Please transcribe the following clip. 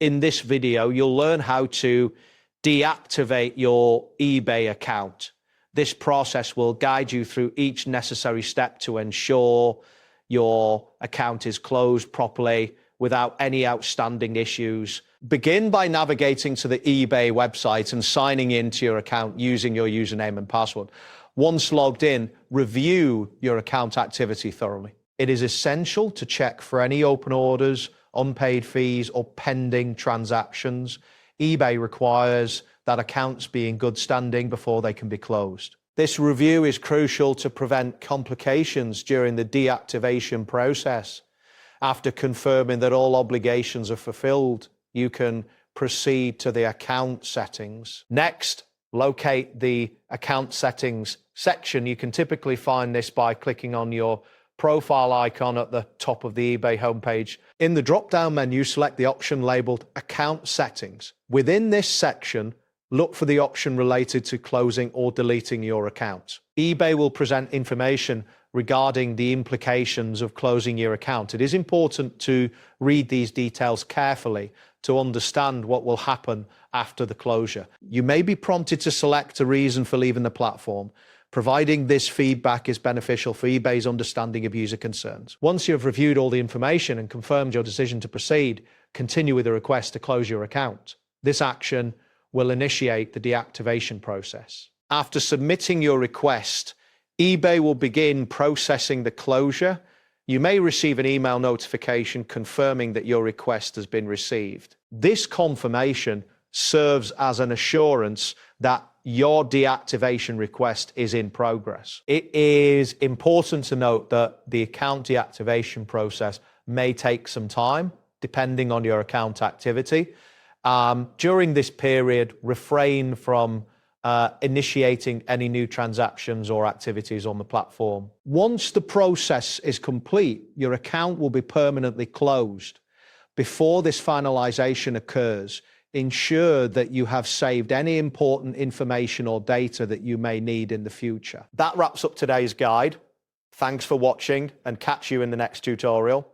In this video, you'll learn how to deactivate your eBay account. This process will guide you through each necessary step to ensure your account is closed properly without any outstanding issues. Begin by navigating to the eBay website and signing into your account using your username and password. Once logged in, review your account activity thoroughly. It is essential to check for any open orders, unpaid fees, or pending transactions. eBay requires that accounts be in good standing before they can be closed. This review is crucial to prevent complications during the deactivation process. After confirming that all obligations are fulfilled, you can proceed to the account settings. Next, locate the account settings section. You can typically find this by clicking on your profile icon at the top of the eBay homepage. In the drop-down menu, select the option labeled Account Settings. Within this section, look for the option related to closing or deleting your account. eBay will present information regarding the implications of closing your account. It is important to read these details carefully to understand what will happen after the closure. You may be prompted to select a reason for leaving the platform, providing this feedback is beneficial for eBay's understanding of user concerns. Once you have reviewed all the information and confirmed your decision to proceed, continue with the request to close your account. This action will initiate the deactivation process. After submitting your request, eBay will begin processing the closure. You may receive an email notification confirming that your request has been received. This confirmation serves as an assurance that your deactivation request is in progress. It is important to note that the account deactivation process may take some time, depending on your account activity. During this period, refrain from initiating any new transactions or activities on the platform. Once the process is complete, your account will be permanently closed. Before this finalization occurs, ensure that you have saved any important information or data that you may need in the future. That wraps up today's guide. Thanks for watching, and catch you in the next tutorial.